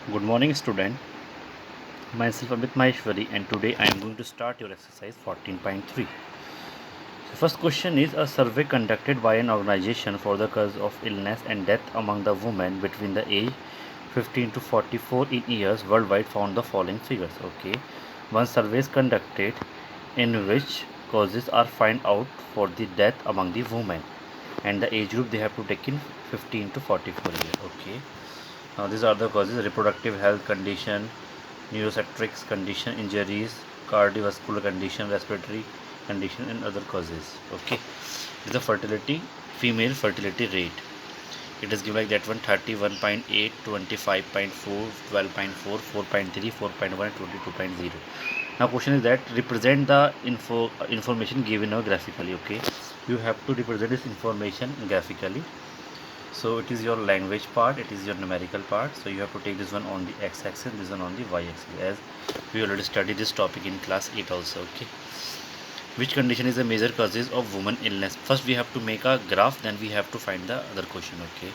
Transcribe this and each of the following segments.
Good morning, student. Myself Amit Maheshwari, and today I am going to start your exercise 14.3. The first question is a survey conducted by an organization for the cause of illness and death among the women between the age 15 to 44 in years worldwide found the following figures. Okay, one survey is conducted in which causes are find out for the death among the women, and the age group they have to take in 15 to 44 years. Okay, now these are the causes: reproductive health condition, neurocentric condition, injuries, cardiovascular condition, respiratory condition, and other causes. Okay, this is the fertility, female fertility rate. It is given like that one: 31.8, 25.4, 12.4, 4.3, 4.1, 22.0. Now question is that represent the information given now graphically. Okay, you have to represent this information graphically. So it is your language part, it is your numerical part. So you have to take this one on the x-axis, this one on the y-axis, as we already studied this topic in class 8 also. Okay, which condition is the major causes of woman illness? First we have to make a graph, then we have to find the other question. Okay,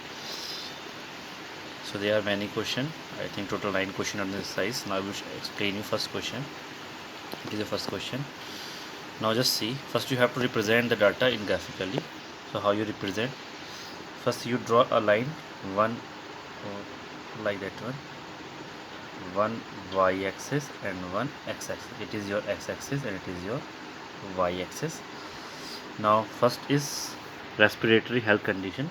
so there are many question, I think total 9 question on this size. Now I will explain you first question. It is the first question. Now just see, first you have to represent the data in graphically. So how you represent? First you draw a line, one like that one y-axis and one x-axis. It is your x-axis and it is your y-axis. Now first is respiratory health condition.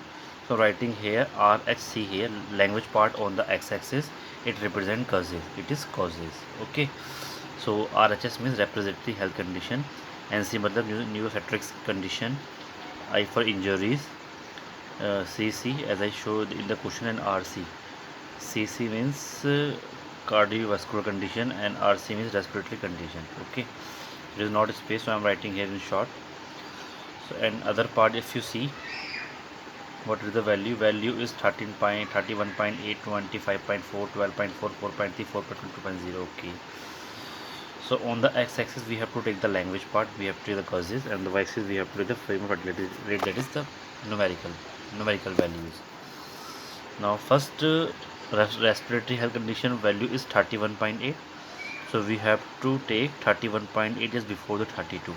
So writing here RHC here, language part on the x-axis, it represent causes, it is causes. Okay, so RHS means respiratory health condition, NC matlab neurocentric condition, I for injuries, CC as I showed in the question, and RC. CC means cardiovascular condition and RC means respiratory condition. Okay, it is not a space, so I am writing here in short. So and other part, if you see what is the value is 13 point 31.8, 25.4, 12.4, 4.3, 4.2.0. Okay, so on the x-axis we have to take the language part, we have to take the causes, and the y-axis we have to take the frame of fertility rate, that is the numerical values. Now first respiratory health condition value is 31.8, so we have to take 31.8 just before the 32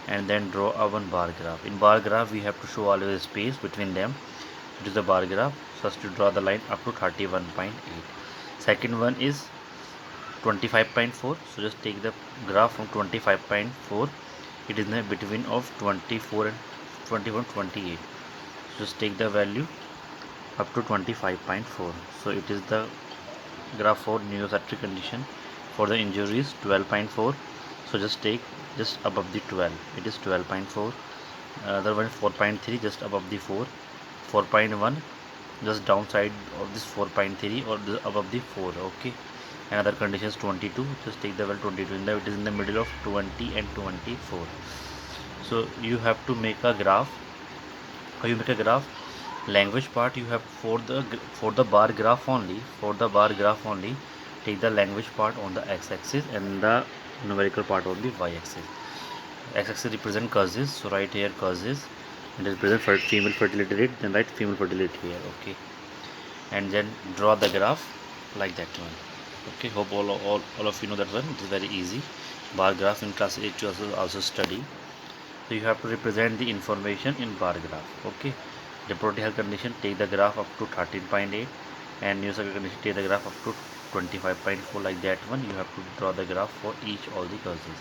and then draw a one bar graph. In bar graph we have to show always space between them, it is the bar graph. First to draw the line up to 31.8. Second one is 25.4, so just take the graph from 25.4, it is in the between of 24 and 21, 28, so just take the value up to 25.4. So it is the graph for neurocentric condition. For the injuries 12.4, so just take just above the 12, it is 12.4. Other one 4.3, just above the 4. 4.1, just downside of this 4.3 or above the 4. Okay, another condition is 22, just take the value 22, in the it is in the middle of 20 and 24. So you have to make a graph. How you make a graph? Language part you have for the bar graph only, take the language part on the x-axis and the numerical part on the y-axis. X-axis represent causes, so write here causes, and represent for female fertility rate, then write female fertility here. Okay, and then draw the graph like that one. Okay, hope all of you know that one, it is very easy. Bar graph in class 8 you also study. So you have to represent the information in bar graph. Okay, reproductive health condition, take the graph up to 13.8, and neurocentric condition, take the graph up to 25.4, like that one. You have to draw the graph for each all the causes.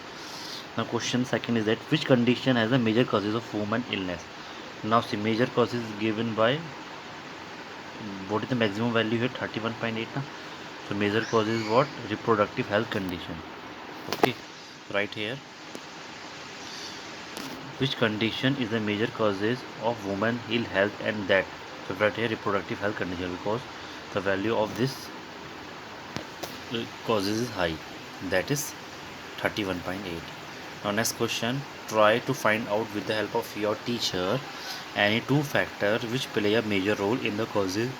Now question second is that which condition has the major causes of woman illness? Now see, major causes given by what is the maximum value here, 31.8 now. So major cause is what? Reproductive health condition. Okay, right here, which condition is the major causes of woman ill health and that? So right here reproductive health condition, because the value of this causes is high, that is 31.8. Now next question, try to find out with the help of your teacher any two factors which play a major role in the causes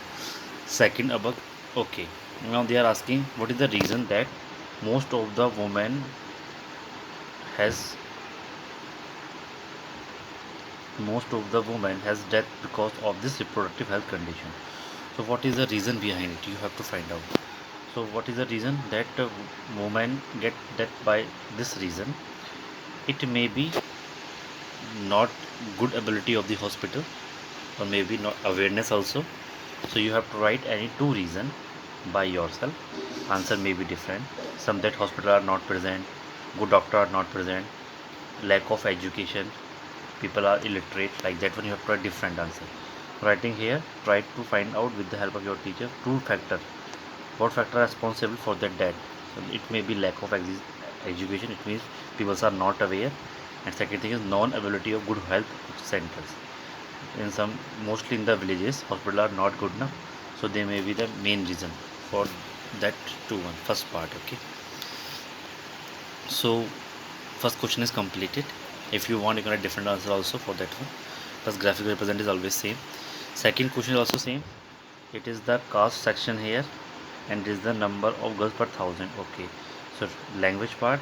second above. Okay, now they are asking what is the reason that most of the women has death because of this reproductive health condition. So what is the reason behind it, you have to find out. So what is the reason that women get death by this reason? It may be not good ability of the hospital, or maybe not awareness also. So you have to write any two reason by yourself. Answer may be different. Some that hospital are not present, good doctor are not present, lack of education, people are illiterate, like that one you have to write different answer. Writing here, try to find out with the help of your teacher two factor. What factor are responsible for that death? So it may be lack of education, it means people are not aware, and second thing is non-ability of good health centers. In some, mostly in the villages, hospital are not good enough, so they may be the main reason for that two one first part. Okay, so first question is completed. If you want, you can write different answer also for that one. Plus graphical represent is always same. Second question is also same. It is the caste section here, and it is the number of girls per thousand. Okay, so language part,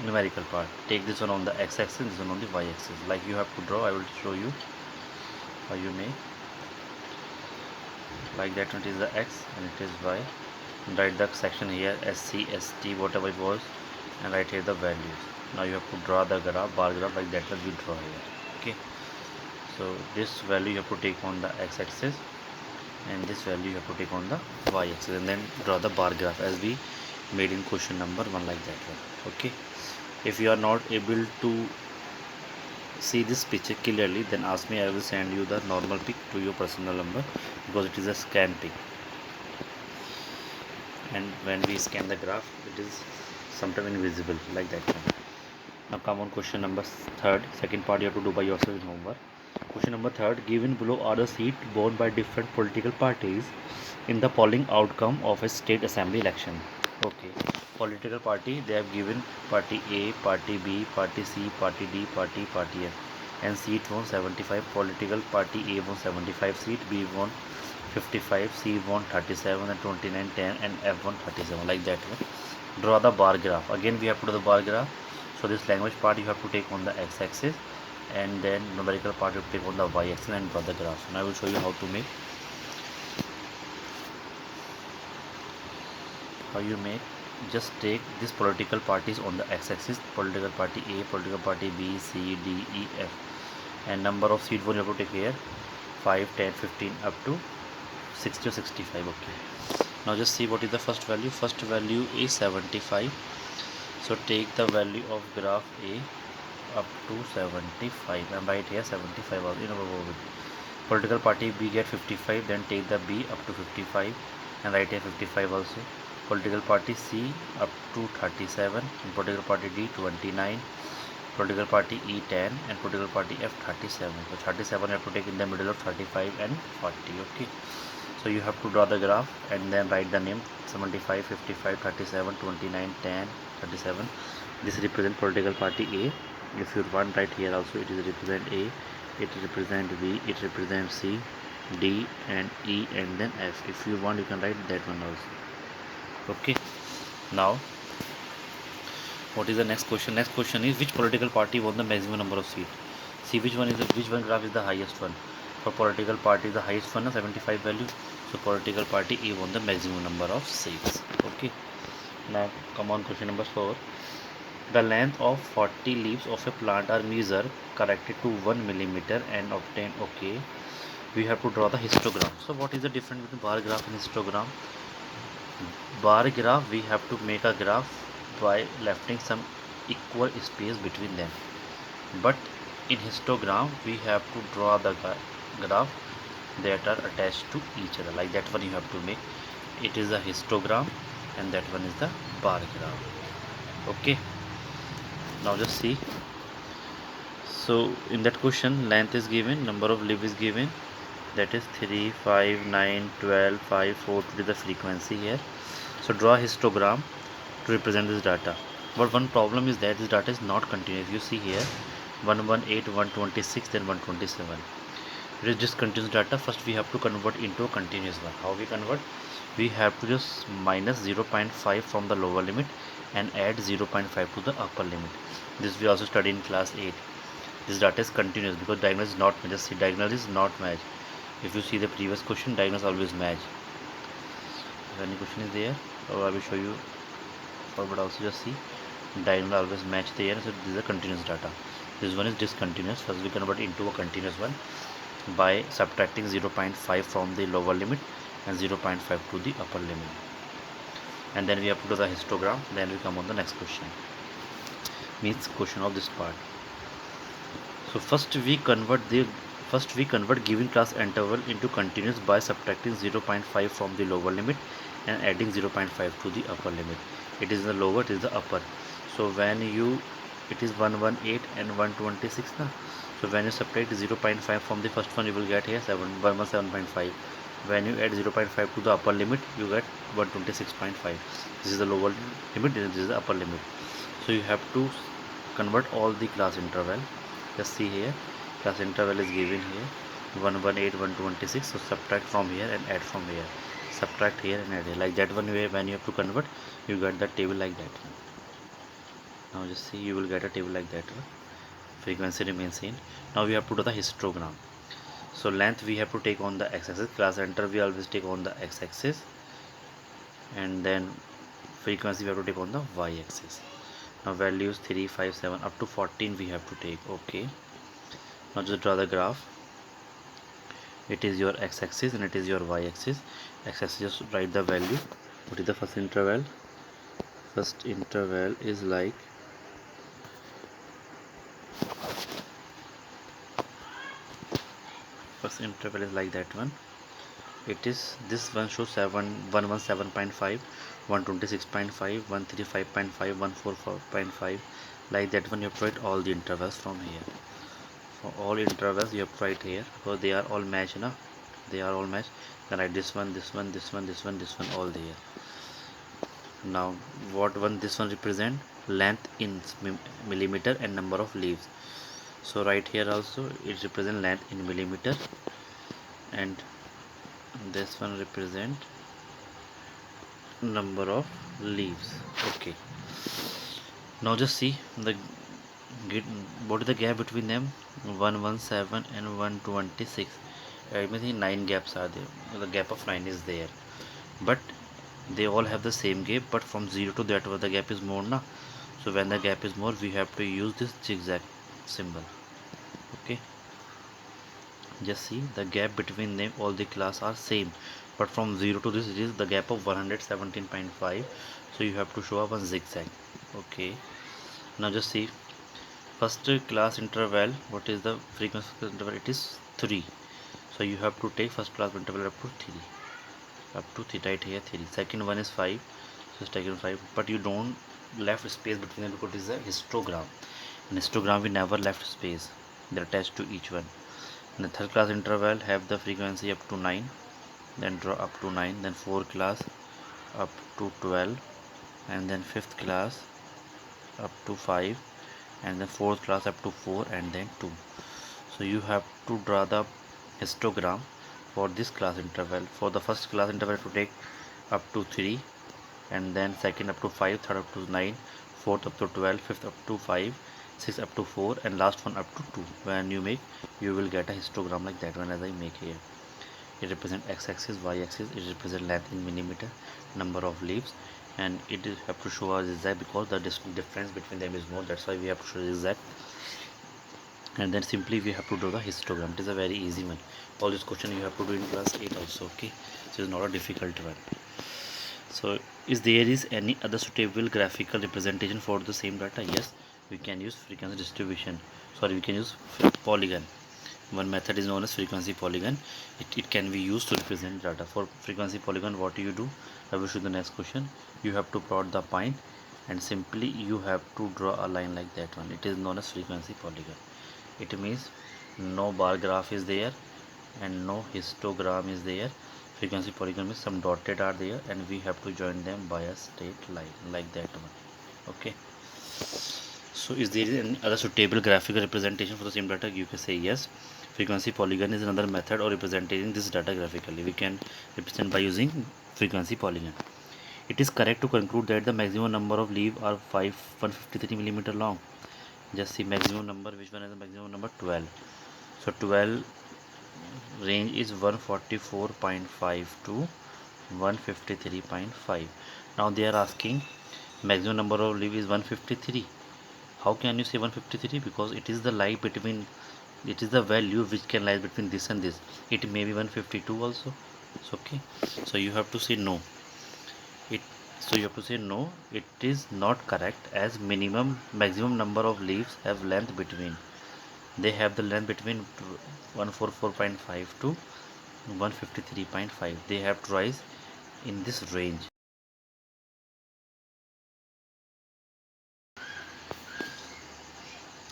numerical part. Take this one on the x-axis, this one on the y-axis. Like you have to draw. I will show you how you make. Like that one, it is the x and it is y. Write the section here, SC, ST, whatever it was, and write here the values. Now you have to draw the graph, bar graph, like that one we draw here. Okay, so this value you have to take on the x-axis, and this value you have to take on the y-axis, and then draw the bar graph as we made in question number 1, like that one. Okay, if you are not able to see this picture clearly, then ask me. I will send you the normal pic to your personal number, because it is a scan pic, and when we scan the graph it is sometimes invisible, like that one. Now come on question number third. Second part you have to do by yourself in homework. Question number third. Given below are the seats won by different political parties in the polling outcome of a state assembly election. Okay. Political party, they have given party A, party B, party C, party D, party F. And seat won 75. Political party A won 75 seat, B won 55, C won 37, and 29, 10, and F won 37. Like that one. Draw the bar graph. Again we have to do the bar graph. So this language part you have to take on the x-axis, and then numerical part you have to take on the y-axis and draw the graph. And I will show you how to make. How you make? Just take this political parties on the x-axis. Political party A, political party B, C, D, E, F, and number of seat one you have to take here, 5, 10, 15 up to 60 or 65. Okay. Now just see what is the first value. First value is 75. So take the value of graph A up to 75 and write here 75 also in our orbit. Political party B get 55, then take the B up to 55 and write here 55 also. Political party C up to 37, and political party D 29, political party E 10, and political party F 37. So 37 you have to take in the middle of 35 and 40. Okay, so you have to draw the graph and then write the name 75, 55, 37, 29, 10, 37. This represent political party A. If you want, right here also it is represent A, it represent B, it represents C, D, and E, and then F. If you want, you can write that one also. Okay, now what is the next question? Next question is which political party won the maximum number of seats? See which one graph is the highest one. For political party the highest one is 75 value, so political party A won the maximum number of seats. Okay, now come on question number 4. The length of 40 leaves of a plant are measured corrected to 1 millimeter and obtained. Okay, we have to draw the histogram. So what is the difference between bar graph and histogram? Bar graph, we have to make a graph by lefting some equal space between them, but in histogram we have to draw the graph that are attached to each other, like that one you have to make. It is a histogram and that one is the bar graph. Okay, now just see. So in that question, length is given, number of leaf is given, that is 3, 5, 9, 12, 5, 4 to the frequency here. So draw histogram to represent this data. But one problem is that this data is not continuous. You see here 118, 126, then 127. It is discontinuous data. First we have to convert into a continuous one. How we convert? We have to just minus 0.5 from the lower limit and add 0.5 to the upper limit. This we also studied in class 8. This data is continuous because diagonal is not match. Just see, diagonal is not match. If you see the previous question, diagonals always match. If any question is there, or I will show you forward also. Just see, diagonal always match there. So this is a continuous data. This one is discontinuous. First we convert into a continuous one by subtracting 0.5 from the lower limit and 0.5 to the upper limit, and then we have to do the histogram. Then we come on the next question, means question of this part. So first we convert given class interval into continuous by subtracting 0.5 from the lower limit and adding 0.5 to the upper limit. It is the lower, it is the upper. So when you, it is 118 and 126 now. So when you subtract 0.5 from the first one, you will get here 117.5. When you add 0.5 to the upper limit, you get 126.5. This is the lower limit, this is the upper limit. So you have to convert all the class interval. Just see here, class interval is given here 118, 126. So subtract from here and add from here, subtract here and add here, like that one way. When you have to convert, you get the table like that. Now just see, you will get a table like that. Frequency remains same. Now we have to do the histogram. So length we have to take on the x-axis, class enter we always take on the x-axis, and then frequency we have to take on the y-axis. Now values 3, 5, 7 up to 14 we have to take. Okay, now just draw the graph. It is your x-axis and it is your y-axis. X-axis, just write the value. What is the first interval? First interval is like that one. It is, this one shows 117.5, 126.5, 135.5, 144.5, like that one. You have to write all the intervals from here. For all intervals you have to write here, because they are all matched now. They are all matched. Then write this one, this one, this one, this one, this one, all there. Now what one this one represent? Length in millimeter and number of leaves. So right here also it represent length in millimeter, and this one represent number of leaves. Okay, now just see the what is the gap between them? 117 and 126. I mean 9 gaps are there. The gap of 9 is there, but they all have the same gap, but from 0 to that where the gap is more now. So when the gap is more, we have to use this zigzag symbol. Okay, just see the gap between them, all the class are same, but from 0 to this, it is the gap of 117.5. so you have to show up a zigzag. Okay, now just see, first class interval, what is the frequency interval? It is 3. So you have to take first class interval up to 3, right here 3. Second one is 5, so taken 5, but you don't left space between them because it is a histogram. In histogram we never left space, they're attached to each one. And the third class interval have the frequency up to 9, then draw up to 9, then 4 class up to 12, and then fifth class up to 5, and then fourth class up to 4, and then 2. So you have to draw the histogram for this class interval. For the first class interval to take up to 3, and then second up to 5, third up to 9, fourth up to 12, fifth up to 5, sixth up to 4, and last one up to 2. When you make, you will get a histogram like that one as I make here. It represents x-axis, y-axis, it represents length in millimeter, number of leaves, and it is have to show a zigzag because the difference between them is more. That's why we have to show zigzag. And then simply we have to do the histogram. It is a very easy one. All this question you have to do in class 8 also. Okay, so it's not a difficult one. So is there is any other suitable graphical representation for the same data? Yes, we can use frequency distribution. We can use polygon. One method is known as frequency polygon. It can be used to represent data. For frequency polygon, what do you do? I will show the next question. You have to plot the point, and simply you have to draw a line like that one. It is known as frequency polygon. It means no bar graph is there and no histogram is there. Frequency polygon means some dotted are there, and we have to join them by a straight line like that one. Okay, so is there any other suitable graphical representation for the same data? You can say yes. Frequency polygon is another method of representing this data graphically. We can represent by using frequency polygon. It is correct to conclude that the maximum number of leaves are 153 millimeter long. Just see maximum number, which one is the maximum number? 12. So 12 range is 144.5 to 153.5. Now they are asking maximum number of leaf is 153. How can you say 153? Because it is the lie between, it is the value which can lie between this and this. It may be 152 also. It's okay. So you have to say no. It, so you have to say no. It is not correct, as maximum number of leaves have length between. They have the length between 144.5 to 153.5. They have to rise in this range.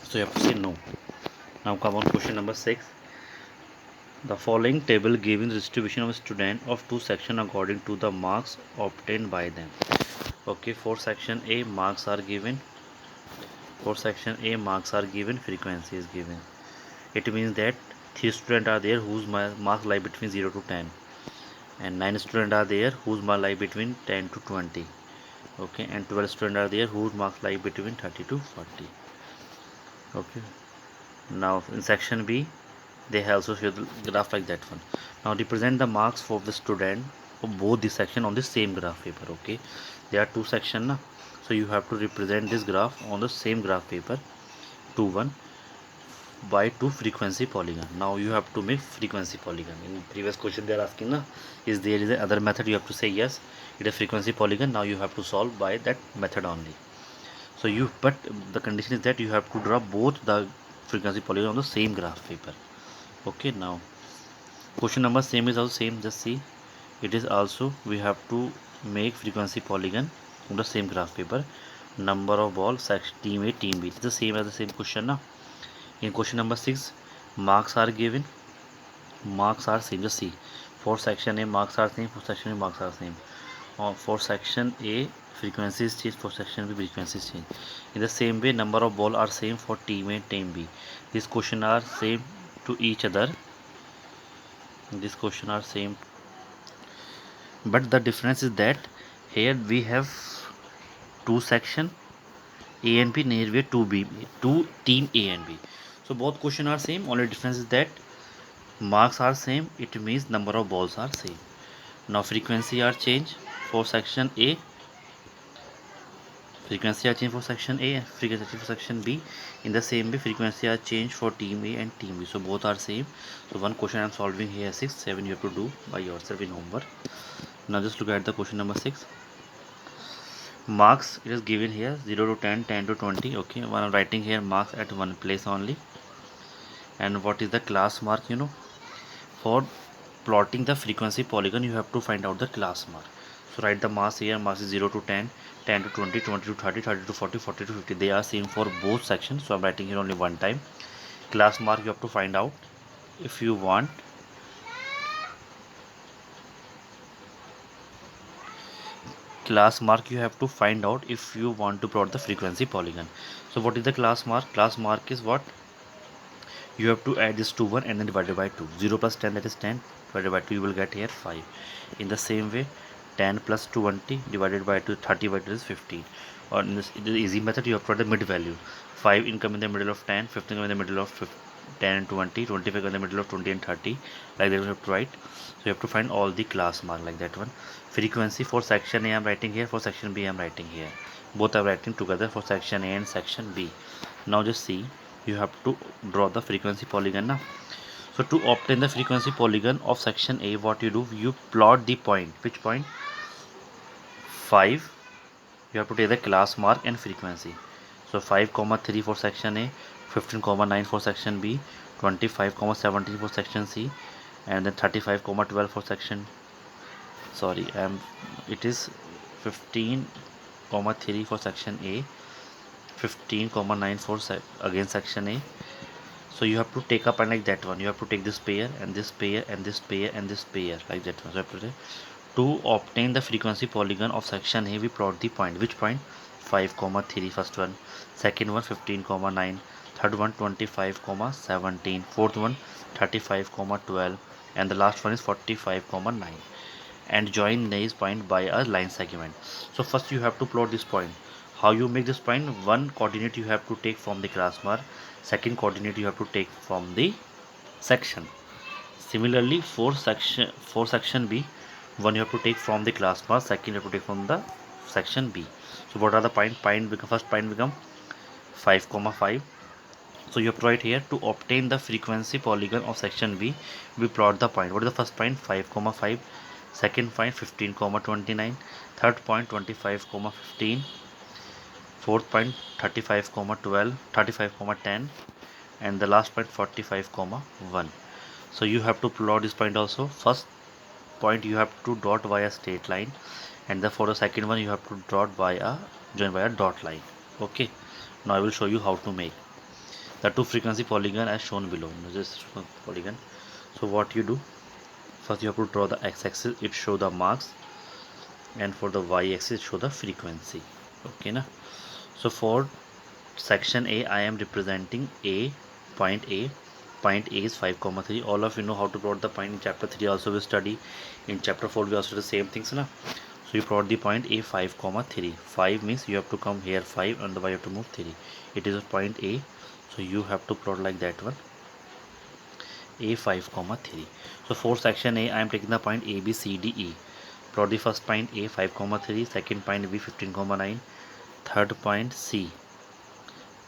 So you have to say no. Now come on, question number 6. The following table giving the distribution of student of two sections according to the marks obtained by them. Okay, for section A marks are given. For section A marks are given, frequency is given. It means that 3 students are there whose marks lie between 0 to 10, and 9 students are there whose marks lie between 10 to 20. Okay, and 12 students are there whose marks lie between 30 to 40. Okay, now in section B they have also show the graph like that one. Now represent the marks for the student of both the section on the same graph paper. Okay, there are two sections na? So you have to represent this graph on the same graph paper, 2 1 by 2 frequency polygon. Now you have to make frequency polygon. In previous question they are asking na, is there is another method? You have to say yes, it is frequency polygon. Now you have to solve by that method only. So you, but the condition is that you have to draw both the frequency polygon on the same graph paper. Okay, now question number same is also same. Just see, it is also we have to make frequency polygon on the same graph paper. Number of ball section team A, team B, it is the same as the same question now. In question number 6 marks are given, marks are same. Just see, for section A marks are same, for section B marks are same. For section A frequency is changed, for section B frequency is changed. In the same way number of ball are same for team A, team B. These question are same to each other. These question are same, but the difference is that here we have two section A and B, near way two team A and B. So both question are same, only difference is that marks are same, it means number of balls are same. Now frequency are changed for section A, frequency are changed for section A, and frequency for section B. In the same way frequency are changed for team A and team B, so both are same. So one question I am solving here, 6 7 you have to do by yourself in homework. Now just look at the question number 6. Marks, it is given here 0 to 10, 10 to 20. Okay, when I'm writing here marks at one place only. And what is the class mark? For plotting the frequency polygon you have to find out the class mark. So write the marks here. Marks is 0 to 10, 10 to 20, 20 to 30, 30 to 40, 40 to 50. They are same for both sections, so I'm writing here only one time. Class mark you have to find out if you want. Class mark you have to find out if you want to plot the frequency polygon. So what is the class mark? Class mark is what? You have to add this to 1 and then divided by 2. 0 plus 10, that is 10, divided by 2 you will get here 5. In the same way 10 plus 20 divided by 2, 30 by 2 is 15. Or in this easy method you have to put the mid value. 5 income in the middle of 10, 15 in the middle of 10 and 20, 25 in the middle of 20 and 30, like that you have to write. So you have to find all the class mark like that one. Frequency for section A I am writing here, for section B I am writing here. Both are writing together for section A and section B. Now just see, you have to draw the frequency polygon now. So to obtain the frequency polygon of section A, what you do, you plot the point. Which point? 5. You have to take the class mark and frequency. So 5,3 for section A, 15,9 for section B, 25,17 for section C, and then 35,12 for section, sorry, it is 15,3 for section A, 15,9 for again section A. So you have to take up and like that one. You have to take this pair and this pair and this pair and this pair like that one. So you have to, obtain the frequency polygon of section A, we plot the point. Which point? 5,3 first one, second one 15,9, third one 25,17, fourth one 35,12, and the last one is 45,9. And join these point by a line segment. So first you have to plot this point. How you make this point? One coordinate you have to take from the class mark, second coordinate you have to take from the section. Similarly for section B, One you have to take from the class mask, second you have to take from the section B. So what are the point? First point become 5 comma 5. So you have to write here, to obtain the frequency polygon of section B, we plot the point. What is the first point? 5 comma 5. Second point 15 comma 29. Third point 25 comma 15. Fourth point 35 comma 12, 35 comma 10, and the last point 45 comma 1. So you have to plot this point also. First point you have to dot via straight line, and for the second one you have to join by a dot line. Okay, now I will show you how to make the two frequency polygon as shown below. This is polygon. So what you do, first you have to draw the x-axis, it show the marks, and for the y-axis show the frequency. Okay na. So for section A, I am representing A, point A. Point A is 5 comma 3. All of you know how to plot the point. In chapter 3 also we study. In chapter 4 we also do the same things na. So you plot the point A 5 comma 3. 5 means you have to come here 5 and the y you have to move 3. It is a point A. So you have to plot like that one. A 5 comma 3. So for section A, I am taking the point A B C D E. Plot the first point A 5 comma 3. Second point B 15 comma 9. Third point C.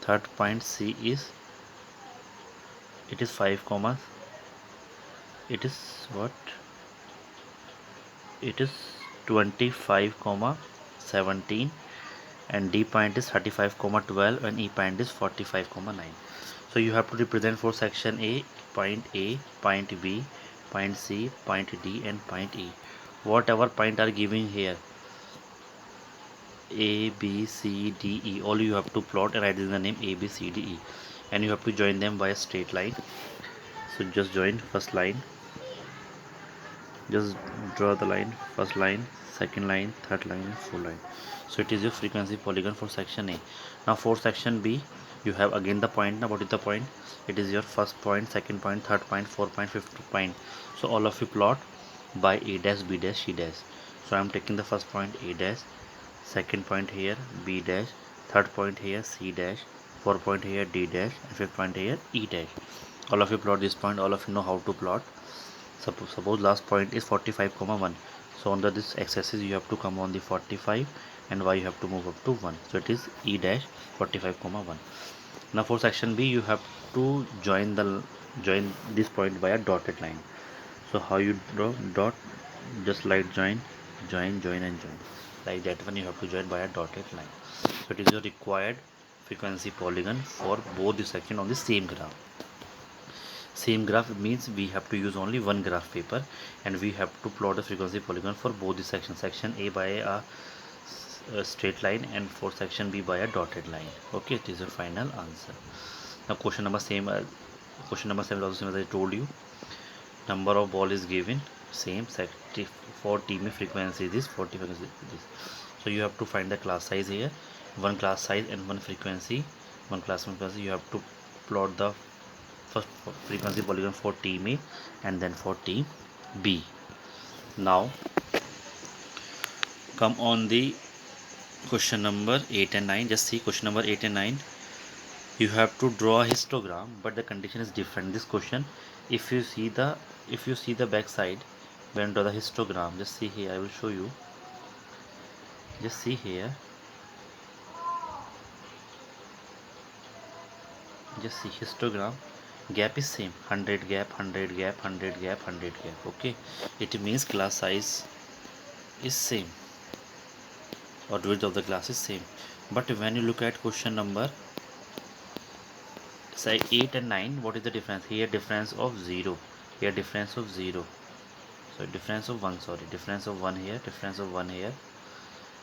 Third point C is, it is 5 comma, it is what, it is 25 comma 17, and D point is 35 comma 12, and E point is 45 comma 9. So you have to represent for section A, point B, point C, point D, and point E. Whatever point are given here, A B C D E, all you have to plot and write in the name A B C D E, and you have to join them by a straight line. So just join first line, just draw the line, first line, second line, third line, fourth line. So it is your frequency polygon for section A. Now for section B, you have again the point. Now what is the point? It is your first point, second point, third point, fourth point, fifth point. So all of you plot by A dash, B dash, C dash. So I am taking the first point A dash, second point here B dash, third point here C dash, fourth point here D dash, and fifth point here E dash. All of you plot this point. All of you know how to plot. Suppose last point is 45 comma 1. So on this x-axis you have to come on the 45, and y you have to move up to 1. So it is E dash 45 comma 1. Now for section B, you have to join this point by a dotted line. So how you draw dot? Just like join, and join. Like that one you have to join by a dotted line. So it is your required frequency polygon for both the section on the same graph. Same graph means we have to use only one graph paper, and we have to plot the frequency polygon for both the sections. Section A by a straight line, and for section B by a dotted line. Okay, it is your final answer. Now question number 7 is also same as I told you. Number of ball is given, same. For team frequency is 40 frequency this. So you have to find the class size here. One class size and one frequency. One frequency. You have to plot the first frequency polygon for team A and then for team B. Now come on the question number 8 and 9. Just see question number 8 and 9. You have to draw a histogram, but the condition is different. This question, if you see the back side when draw the histogram, just see here, I will show you. Just see here, just see histogram, gap is same, 100 gap, 100 gap, 100 gap, 100 gap. Okay, it means class size is same, or width of the class is same. But when you look at question number say 8 and 9, what is the difference? Here difference of 0, here difference of 0, so difference of 1, sorry, difference of 1 here, difference of 1 here,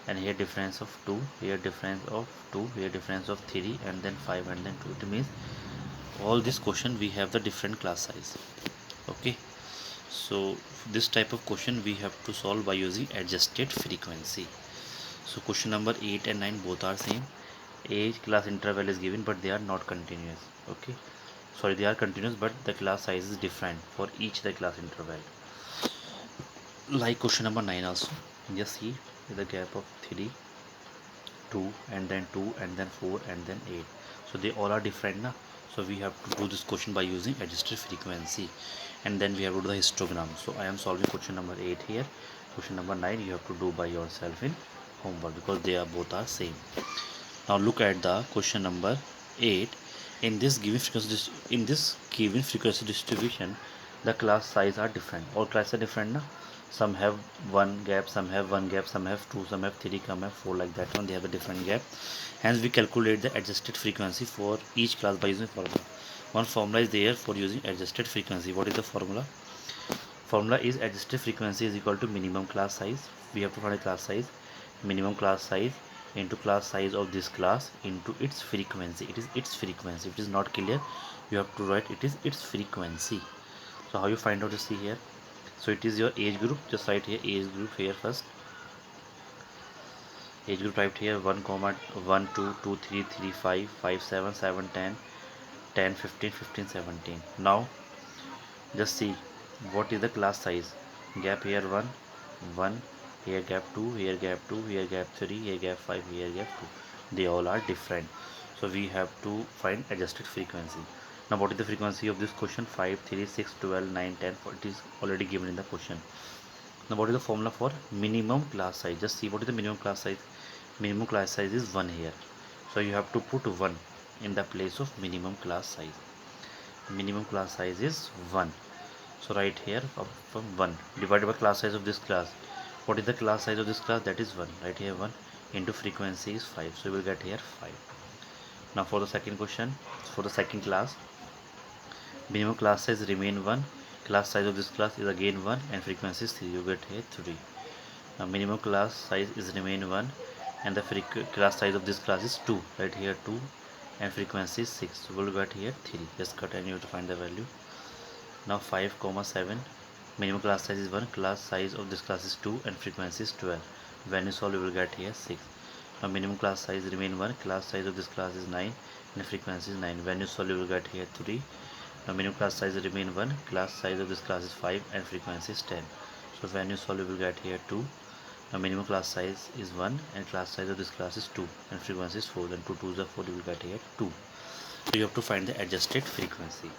and here difference of 2, here difference of 2, here difference of 3, and then 5, and then 2. It means all this question we have the different class size. Okay, so this type of question we have to solve by using adjusted frequency. So question number 8 and 9 both are same. Age class interval is given, but they are not continuous. Okay, sorry, they are continuous, but the class size is different for each the class interval. Like question number 9 also, just see the gap of 3, 2, and then 2, and then 4, and then 8. So they all are different now. So we have to do this question by using adjusted frequency, and then we have to do the histogram. So I am solving question number 8 here. Question number 9 you have to do by yourself in homework because they are both are same. Now look at the question number 8. In this given frequency distribution, the class size are different. All classes are different, na? Some have one gap, some have one gap, some have two, some have three, some have four, like that one. They have a different gap. Hence, we calculate the adjusted frequency for each class by using formula. One formula is there for using adjusted frequency. What is the formula? Formula is adjusted frequency is equal to minimum class size. We have to find a class size. Minimum class size into class size of this class into its frequency. It is its frequency. If it is not clear, you have to write it is its frequency. So how you find out? To see here. So it is your age group. Just write here age group here first. Age group typed here 1 comma 1 2 2 3 3 5 5 7 7 10 10 15 15 17. Now just see what is the class size. Gap here 1 1, here gap 2, here gap 2, here gap 3, here gap 5, here gap 2. They all are different, so we have to find adjusted frequency. Now what is the frequency of this question? 5 3 6 12 9 10. It is already given in the question. Now what is the formula for minimum class size? Just see what is the minimum class size. Minimum class size is 1 here, so you have to put 1 in the place of minimum class size. Minimum class size is 1, so right here from 1 divided by class size of this class. What is the class size of this class? That is 1. Right here 1 into frequency is 5, so we will get here 5. Now for the second question, for the second class, minimum class size remain 1, class size of this class is again 1, and frequency is 3. You get here 3. Now minimum class size is remain 1, and the class size of this class is 2. Right here 2, and frequency is 6. So we'll get here 3. Just cut and you have to find the value. Now 5 comma 7, minimum class size is 1, class size of this class is 2, and frequency is 12. When you solve, you will get here 6. Now minimum class size remain 1, class size of this class is 9, and frequency is 9. When you solve, you will get here 3. Now minimum class size remain 1, class size of this class is 5, and frequency is 10. So when you solve, you will get here 2. Now minimum class size is 1, and class size of this class is 2, and frequency is 4. Then 2 2s are 4, you will get here 2. So you have to find the adjusted frequency.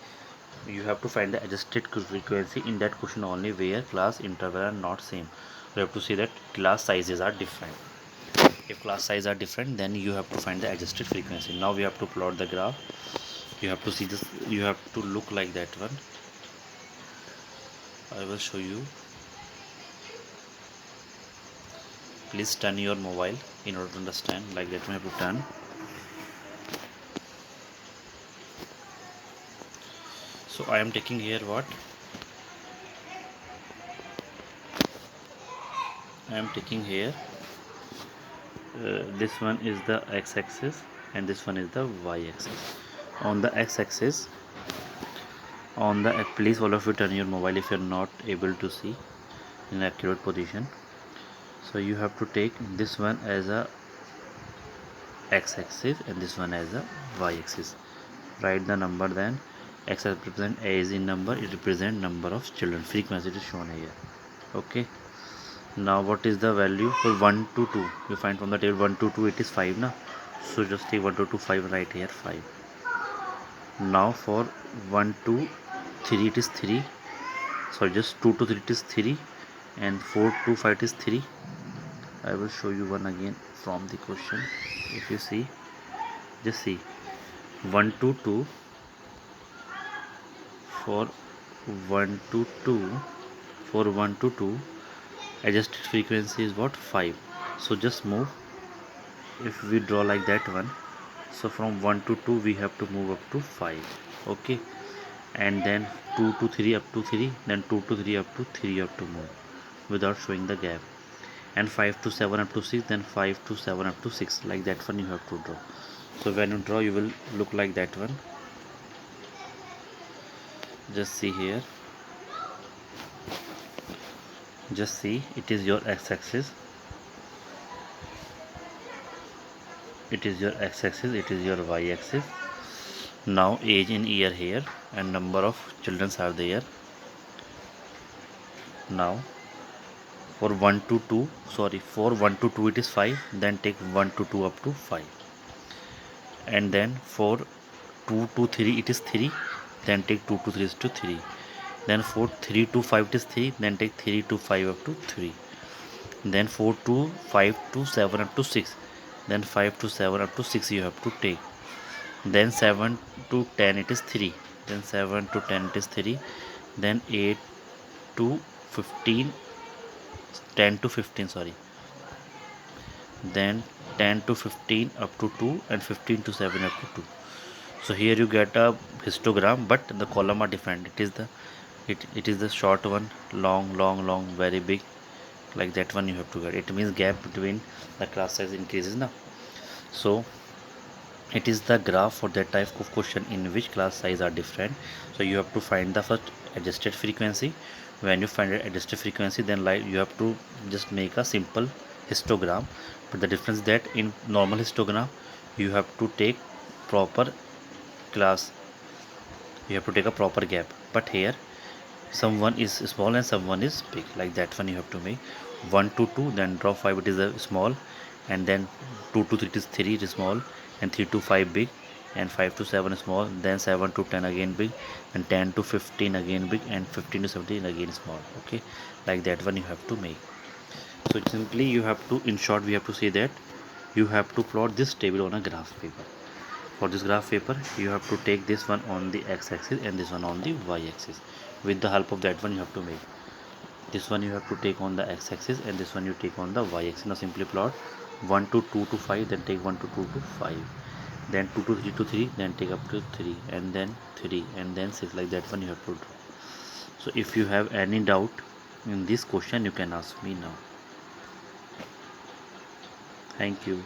You have to find the adjusted frequency in that question only where class interval are not same. You have to see that class sizes are different. If class size are different, then you have to find the adjusted frequency. Now we have to plot the graph. You have to see this, you have to look like that one. I will show you. Please turn your mobile in order to understand. Like that one, I have to turn. So I am taking here what? I am taking here this one is the x-axis and this one is the y-axis. On the x-axis, please all of you turn your mobile if you are not able to see in accurate position. So you have to take this one as a x-axis and this one as a y-axis. Write the number, then x represent a is in number, it represent number of children. Frequency is shown here. Okay. Now what is the value for 1 to 2? You find from the table 1 to 2, it is 5 now. So just take 1 to 2 5, right here 5. Now for 1 to 3 it is 3. So just 2 to 3 it is 3, and 4 to 5 it is 3. I will show you one again from the question. If you see, just see 1 to 2, for 1 to 2 adjusted frequency is what? 5. So just move. If we draw like that one, so from 1 to 2 we have to move up to 5. Okay, and then 2 to 3 up to 3, then 2 to 3 up to 3 you have to move without showing the gap, and 5 to 7 up to 6, then 5 to 7 up to 6, like that one you have to draw. So when you draw, you will look like that one. Just see here, just see, it is your x-axis, it is your x-axis, it is your y-axis. Now age in year here and number of children are there. Now for 1 to 2, for 1 to 2 it is 5, then take 1 to 2 up to 5, and then for 2 to 3 it is 3, then take 2 to 3 is to 3, then for 3 to 5 it is 3, then take 3 to 5 up to 3. then 4 to 5 to 7 up to 6, then 5 to 7 up to 6 you have to take, then 7 to 10 it is 3, then 7 to 10 it is 3, then 8 to 15, 10 to 15 sorry, then 10 to 15 up to 2, and 15 to 7 up to 2. So here you get a histogram, but the column are different. It is the short one, long, very big, like that one you have to get. It means gap between the class size increases now. So it is the graph for that type of question in which class size are different. So you have to find the first adjusted frequency. When you find an adjusted frequency, then like you have to just make a simple histogram. But the difference that in normal histogram you have to take proper class, you have to take a proper gap, but here someone is small and someone is big, like that one you have to make 1 to 2, then drop 5 it is a small, and then 2 to 3 it is 3 it is small, and 3 to 5 big, and 5 to 7 small, then 7 to 10 again big, and 10 to 15 again big, and 15 to 17 again small. Okay, like that one you have to make. So simply you have to, in short we have to say that you have to plot this table on a graph paper. For this graph paper you have to take this one on the x-axis and this one on the y-axis. With the help of that one you have to make this one, you have to take on the x-axis, and this one you take on the y-axis. Now simply plot 1 to 2 to 5, then take 1 to 2 to 5, then 2 to 3 to 3, then take up to 3, and then 3, and then 6, like that one you have to draw. So if you have any doubt in this question you can ask me now. Thank you.